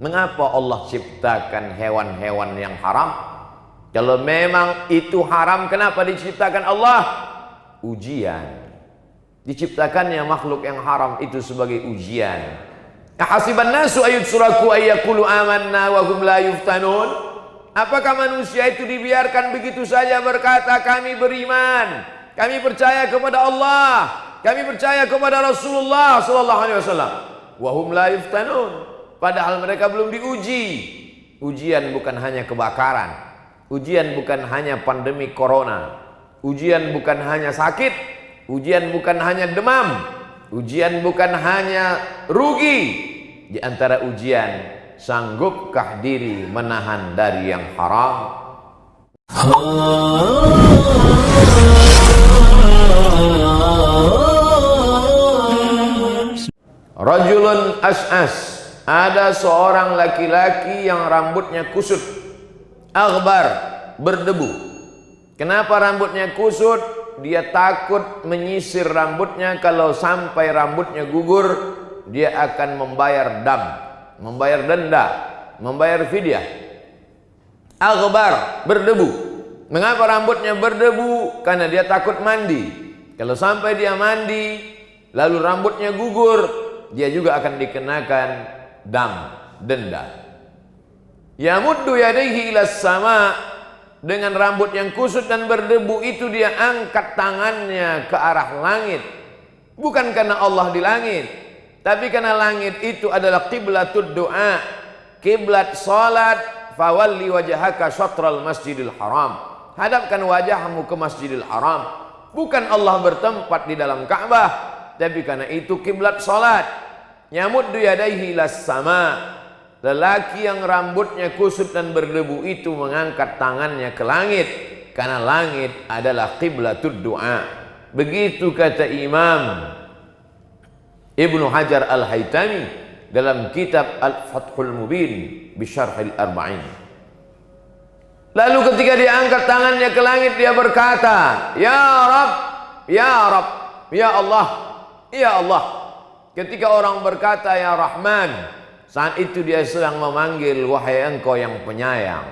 Mengapa Allah ciptakan hewan-hewan yang haram? Kalau memang itu haram, kenapa diciptakan Allah? Ujian. Diciptakannya makhluk yang haram itu sebagai ujian. Ahasiban nasu ayyutraku ayyaqulu amanna wa hum la yuftanun? Apakah manusia itu dibiarkan begitu saja berkata kami beriman, kami percaya kepada Allah, kami percaya kepada Rasulullah sallallahu alaihi wasallam, wa hum la yuftanun, padahal mereka belum diuji. Ujian bukan hanya kebakaran, ujian bukan hanya pandemi corona, ujian bukan hanya sakit, ujian bukan hanya demam, ujian bukan hanya rugi. Di antara ujian, sanggupkah diri menahan dari yang haram? Rajulun as'as, ada seorang laki-laki yang rambutnya kusut, aghbar, berdebu. Kenapa rambutnya kusut? Dia takut menyisir rambutnya, kalau sampai rambutnya gugur dia akan membayar dam, membayar denda, membayar fidyah. Aghbar, berdebu. Mengapa rambutnya berdebu? Karena dia takut mandi. Kalau sampai dia mandi lalu rambutnya gugur, dia juga akan dikenakan dam, denda. Yamuddu yadayhi ilas sama, dengan rambut yang kusut dan berdebu itu dia angkat tangannya ke arah langit. Bukan karena Allah di langit, tapi karena langit itu adalah qiblatud doa, kiblat salat. Fawalli wajhaka syatral masjidil haram, hadapkan wajahmu ke Masjidil Haram. Bukan Allah bertempat di dalam Ka'bah, tapi karena itu kiblat salat. Yamuddu yadayhi ilas sama, lelaki yang rambutnya kusut dan berdebu itu mengangkat tangannya ke langit, karena langit adalah qiblatud doa. Begitu kata Imam Ibnu Hajar Al-Haytami dalam kitab Al-Fathul Mubin Bisyarhil Arba'in. Lalu ketika dia angkat tangannya ke langit, dia berkata, Ya Rab, Ya Rab, Ya Allah, Ya Allah. Ketika orang berkata Ya Rahman, saat itu dia sedang memanggil wahai engkau yang penyayang.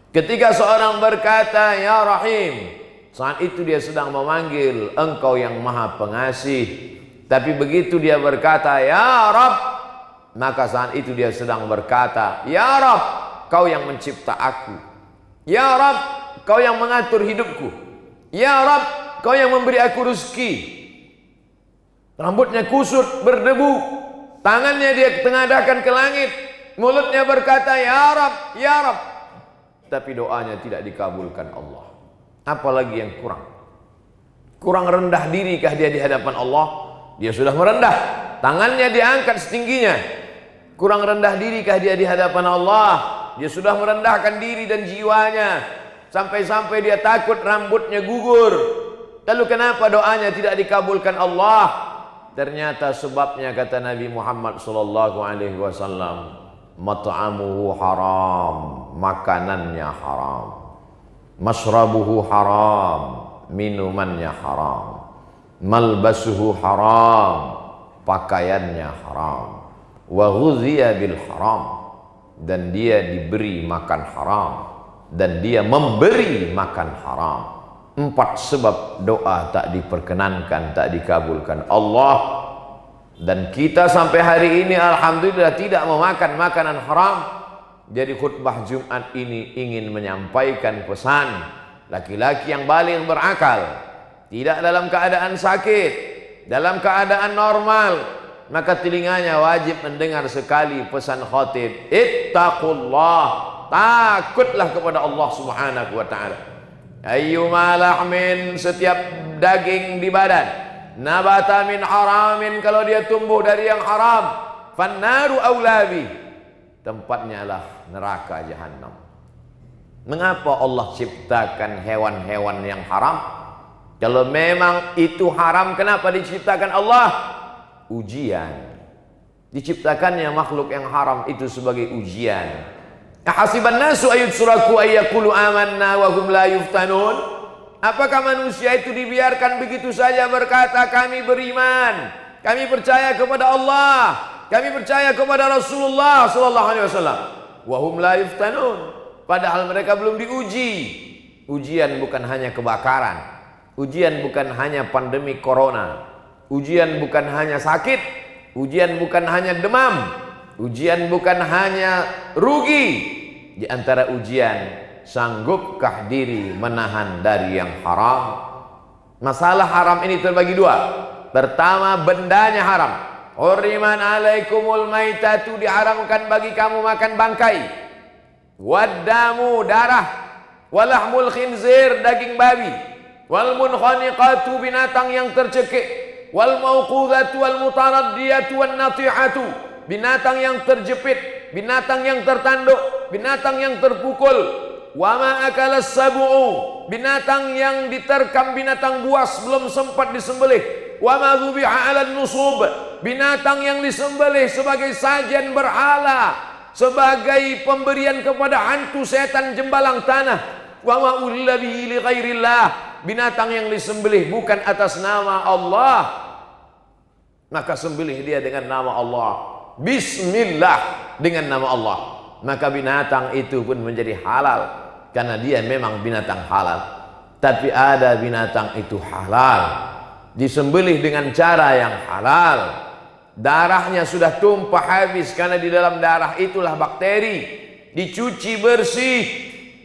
Ketika seorang berkata Ya Rahim, saat itu dia sedang memanggil engkau yang maha pengasih. Tapi begitu dia berkata Ya Rab, maka saat itu dia sedang berkata Ya Rab, kau yang mencipta aku. Ya Rab, kau yang mengatur hidupku. Ya Rab, kau yang memberi aku rezeki. Rambutnya kusut, berdebu, tangannya dia tengadahkan ke langit, mulutnya berkata Ya Rab, Ya Rab, tapi doanya tidak dikabulkan Allah. Apalagi yang kurang? Kurang rendah dirikah dia di hadapan Allah? Dia sudah merendah, tangannya diangkat setingginya. Kurang rendah dirikah dia di hadapan Allah? Dia sudah merendahkan diri dan jiwanya, sampai-sampai dia takut rambutnya gugur. Lalu kenapa doanya tidak dikabulkan Allah? Ternyata sebabnya kata Nabi Muhammad sallallahu alaihi wasallam, mat'amuhu haram, makanannya haram. Masrabuhu haram, minumannya haram. Malbasuhu haram, pakaiannya haram. Wa ghudhiya bil haram, dan dia diberi makan haram, dan dia memberi makan haram. 4 sebab doa tak diperkenankan, tak dikabulkan Allah. Dan kita sampai hari ini alhamdulillah tidak memakan makanan haram. Jadi khutbah Jumat ini ingin menyampaikan pesan laki-laki yang baligh berakal, tidak dalam keadaan sakit, dalam keadaan normal, maka telinganya wajib mendengar sekali pesan khatib. Ittaqullah, takutlah kepada Allah Subhanahu wa ta'ala. Ayyuma lahmin, setiap daging di badan, nabata min haramin, kalau dia tumbuh dari yang haram, fannaru aulabi, tempatnya lah neraka jahanam. Mengapa Allah ciptakan hewan-hewan yang haram? Kalau memang itu haram, kenapa diciptakan Allah? Ujian. Diciptakannya makhluk yang haram itu sebagai ujian. Ahasiban nasu ayyutraku ayyaqulu amanna wa hum la yuftanun? Apakah manusia itu dibiarkan begitu saja berkata kami beriman, kami percaya kepada Allah, kami percaya kepada Rasulullah sallallahu alaihi wasallam. Wa hum la yuftanun, padahal mereka belum diuji. Ujian bukan hanya kebakaran, ujian bukan hanya pandemi corona, ujian bukan hanya sakit, ujian bukan hanya demam, ujian bukan hanya rugi. Di antara ujian, sanggupkah diri menahan dari yang haram? Masalah haram ini terbagi dua. Pertama, bendanya haram. Hurriman alaikumul maitatu, diharamkan bagi kamu makan bangkai. Waddamu, darah. Walahmul khinzir, daging babi. Wal munkhaniqatu, binatang yang tercekik. Wal mauqudhatu wal mutaraddiyatu wan natihatu, binatang yang terjepit, binatang yang tertanduk, binatang yang terpukul. Wa ma akalas sab'u, binatang yang diterkam, binatang buas belum sempat disembelih. Wa ma dzubiha 'alan nusub, binatang yang disembelih sebagai sajian berhala, sebagai pemberian kepada hantu setan jembalang tanah. Wa ma uhilla bihi li ghairillah, binatang yang disembelih bukan atas nama Allah, maka sembelih dia dengan nama Allah. Bismillah, dengan nama Allah, maka binatang itu pun menjadi halal karena dia memang binatang halal. Tapi ada binatang itu halal disembelih dengan cara yang halal, darahnya sudah tumpah habis karena di dalam darah itulah bakteri, dicuci bersih.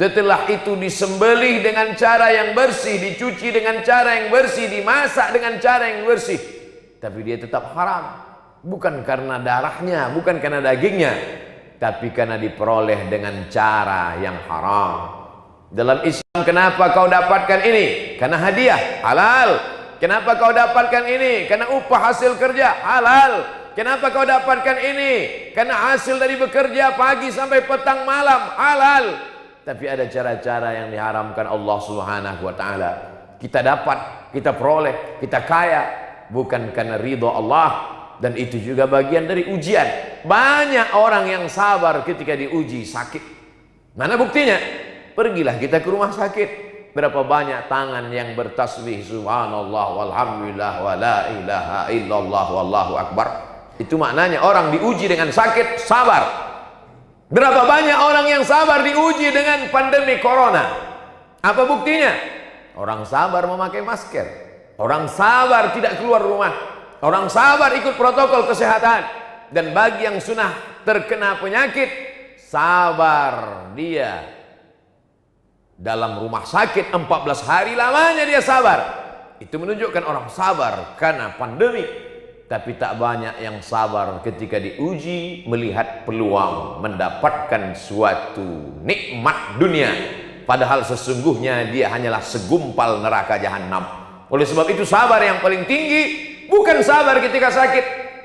Setelah itu disembelih dengan cara yang bersih, dicuci dengan cara yang bersih, dimasak dengan cara yang bersih. Tapi dia tetap haram. Bukan karena darahnya, bukan karena dagingnya, tapi karena diperoleh dengan cara yang haram. Dalam Islam, kenapa kau dapatkan ini? Karena hadiah, halal. Kenapa kau dapatkan ini? Karena upah hasil kerja, halal. Kenapa kau dapatkan ini? Karena hasil dari bekerja pagi sampai petang malam, halal. Tapi ada cara-cara yang diharamkan Allah Subhanahu wa ta'ala. Kita dapat, kita peroleh, kita kaya bukan karena ridho Allah. Dan itu juga bagian dari ujian. Banyak orang yang sabar ketika diuji sakit. Mana buktinya? Pergilah kita ke rumah sakit. Berapa banyak tangan yang bertasbih subhanallah walhamdulillah wa la ilaha illallah wallahu akbar. Itu maknanya orang diuji dengan sakit, sabar. Berapa banyak orang yang sabar diuji dengan pandemi corona. Apa buktinya? Orang sabar memakai masker, orang sabar tidak keluar rumah, orang sabar ikut protokol kesehatan. Dan bagi yang sudah terkena penyakit, sabar dia dalam rumah sakit 14 hari lamanya dia sabar. Itu menunjukkan orang sabar karena pandemi. Tapi tak banyak yang sabar ketika diuji, melihat peluang mendapatkan suatu nikmat dunia, padahal sesungguhnya dia hanyalah segumpal neraka jahanam. Oleh sebab itu sabar yang paling tinggi bukan sabar ketika sakit,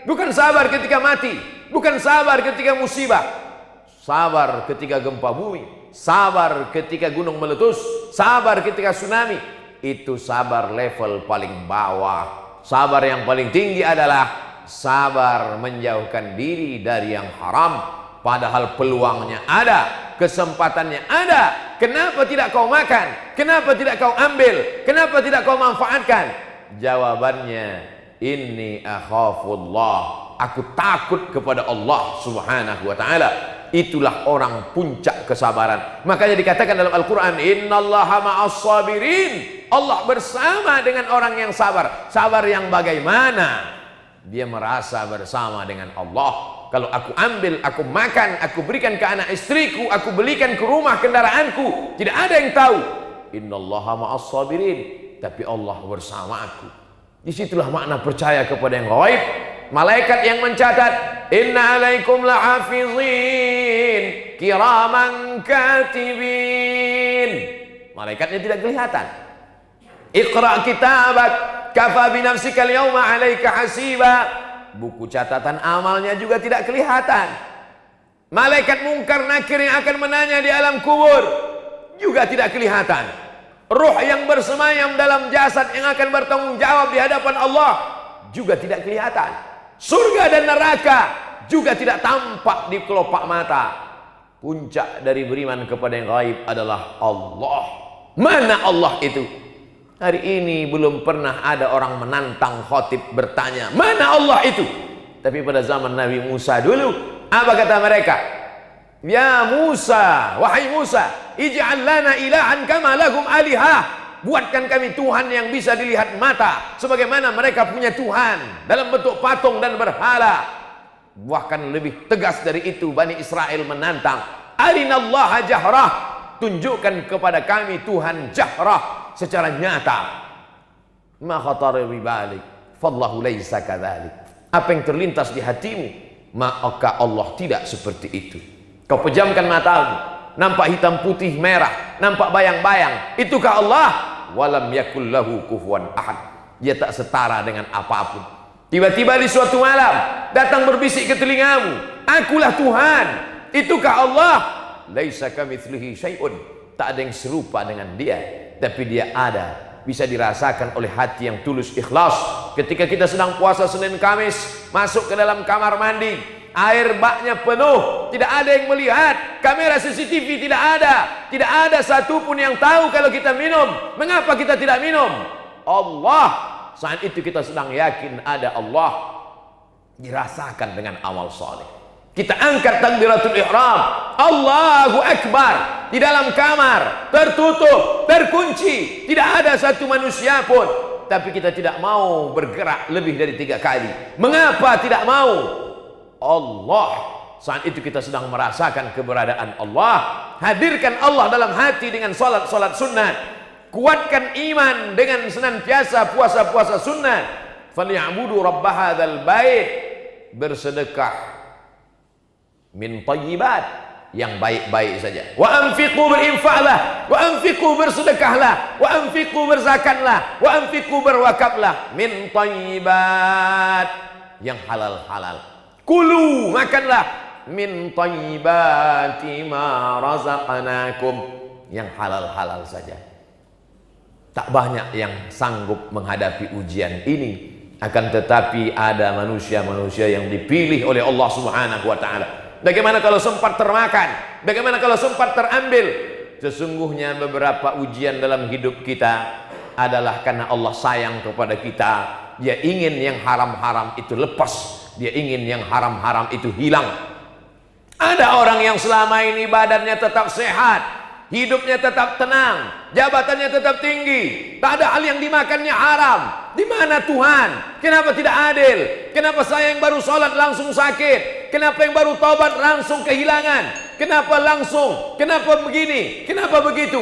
bukan sabar ketika mati, bukan sabar ketika musibah. Sabar ketika gempa bumi, sabar ketika gunung meletus, sabar ketika tsunami. Itu sabar level paling bawah. Sabar yang paling tinggi adalah sabar menjauhkan diri dari yang haram, padahal peluangnya ada, kesempatannya ada. Kenapa tidak kau makan? Kenapa tidak kau ambil? Kenapa tidak kau manfaatkan? Jawabannya, inni akhafullah, aku takut kepada Allah Subhanahu wa ta'ala. Itulah orang puncak kesabaran. Makanya dikatakan dalam Al-Quran, innallaha ma'as sabirin, Allah bersama dengan orang yang sabar. Sabar yang bagaimana? Dia merasa bersama dengan Allah. Kalau aku ambil, aku makan, aku berikan ke anak istriku, aku belikan ke rumah kendaraanku, tidak ada yang tahu. Innallaha ma'as sabirin, tapi Allah bersama aku. Disitulah makna percaya kepada yang gaib. Malaikat yang mencatat, inna alaikum lahafizin kiraman katibin. Malaikatnya tidak kelihatan. Iqra kitabak kafa binafsika al-yawma 'alaika hasiba. Buku catatan amalnya juga tidak kelihatan. Malaikat mungkar nakir yang akan menanya di alam kubur juga tidak kelihatan. Ruh yang bersemayam dalam jasad yang akan bertanggung jawab di hadapan Allah juga tidak kelihatan. Surga dan neraka juga tidak tampak di kelopak mata. Puncak dari beriman kepada yang gaib adalah Allah. Mana Allah itu? Hari ini belum pernah ada orang menantang khotib bertanya, mana Allah itu? Tapi pada zaman Nabi Musa dulu, apa kata mereka? Ya Musa, wahai Musa, ij'al lana ilahan kama lahum alihah. Buatkan kami Tuhan yang bisa dilihat mata, sebagaimana mereka punya Tuhan dalam bentuk patung dan berhala. Bahkan lebih tegas dari itu, Bani Israel menantang, arinallaha jahrah, tunjukkan kepada kami Tuhan jahrah, secara nyata. Ma khatara bi balik, fallahu laisa kadzalik. Apa yang terlintas di hatimu, maka Allah tidak seperti itu. Kau pejamkan matamu, nampak hitam putih merah, nampak bayang-bayang, itukah Allah? Walam yakul lahu kufuwan ahad. Dia tak setara dengan apapun. Tiba-tiba di suatu malam datang berbisik ke telingamu, akulah Tuhan, itukah Allah? Laisa kamitslihi syai'un. Tak ada yang serupa dengan dia, tapi dia ada. Bisa dirasakan oleh hati yang tulus ikhlas. Ketika kita sedang puasa Senin Kamis, masuk ke dalam kamar mandi, air baknya penuh, tidak ada yang melihat, kamera CCTV tidak ada, tidak ada satupun yang tahu kalau kita minum. Mengapa kita tidak minum? Allah. Saat itu kita sedang yakin ada Allah, dirasakan dengan amal saleh. Kita angkat takbiratul ihram, Allahu Akbar, di dalam kamar, tertutup, terkunci, tidak ada satu manusia pun. Tapi kita tidak mau bergerak lebih dari 3 kali. Mengapa tidak mau? Allah. Saat itu kita sedang merasakan keberadaan Allah. Hadirkan Allah dalam hati dengan salat-salat sunat. Kuatkan iman dengan senantiasa puasa-puasa sunat. Falyabudu rabb hadzal bait, bersedekah min thayyibat, yang baik-baik saja. Wa anfiqu, berinfaklah, wa anfiqu, bersedekahlah, wa anfiqu, berzakatlah, wa anfiqu, berwakaflah, min thayyibat, yang halal-halal. Kulu, makanlah, min thayyibati ma razaqnakum, yang halal-halal saja. Tak banyak yang sanggup menghadapi ujian ini, akan tetapi ada manusia-manusia yang dipilih oleh Allah Subhanahu wa taala. Bagaimana kalau sempat termakan? Bagaimana kalau sempat terambil? Sesungguhnya beberapa ujian dalam hidup kita adalah karena Allah sayang kepada kita. Dia ingin yang haram-haram itu lepas, dia ingin yang haram-haram itu hilang. Ada orang yang selama ini badannya tetap sehat, hidupnya tetap tenang, jabatannya tetap tinggi, tak ada hal yang dimakannya haram. Di mana Tuhan? Kenapa tidak adil? Kenapa saya yang baru sholat langsung sakit? Kenapa yang baru taubat langsung kehilangan? Kenapa langsung? Kenapa begini? Kenapa begitu?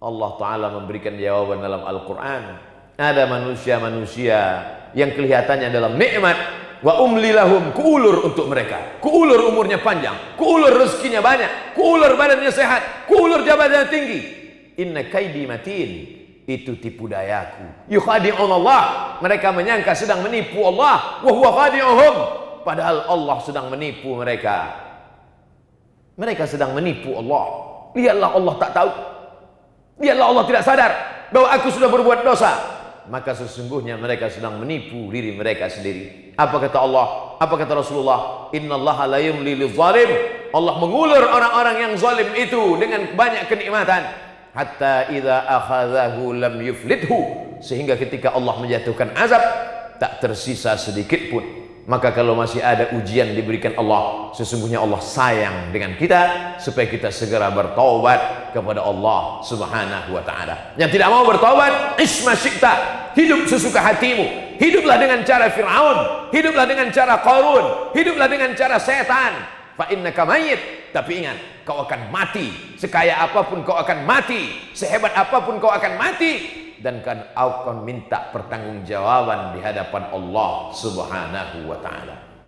Allah Ta'ala memberikan jawaban dalam Al-Quran. Ada manusia-manusia yang kelihatannya dalam nikmat, wa umli lahum, kuulur untuk mereka, kuulur umurnya panjang, kuulur rezekinya banyak, kuulur badannya sehat, kuulur jabatannya tinggi. Inna kaidi matin, itu tipu dayaku. Yukhadi'un Allah, mereka menyangka sedang menipu Allah, wa huwa khadi'uhum, padahal Allah sedang menipu mereka. Mereka sedang menipu Allah. Lihatlah Allah tak tahu, lihatlah Allah tidak sadar bahwa aku sudah berbuat dosa. Maka sesungguhnya mereka sedang menipu diri mereka sendiri. Apa kata Allah? Apa kata Rasulullah? Innallaha la yumli lidh-dhalim. Allah mengulur orang-orang yang zalim itu dengan banyak kenikmatan. Hatta idza akhadhahu lam yuflithu, sehingga ketika Allah menjatuhkan azab tak tersisa sedikit pun. Maka kalau masih ada ujian diberikan Allah, sesungguhnya Allah sayang dengan kita supaya kita segera bertaubat kepada Allah Subhanahu wa taala. Yang tidak mau bertaubat, isma syi'ta, hidup sesuka hatimu. Hiduplah dengan cara Fir'aun, hiduplah dengan cara Qarun, hiduplah dengan cara setan. Fa innaka mayyit, tapi ingat, kau akan mati. Sekaya apapun kau akan mati, sehebat apapun kau akan mati, dan kan akan minta pertanggungjawaban di hadapan Allah Subhanahu wa taala.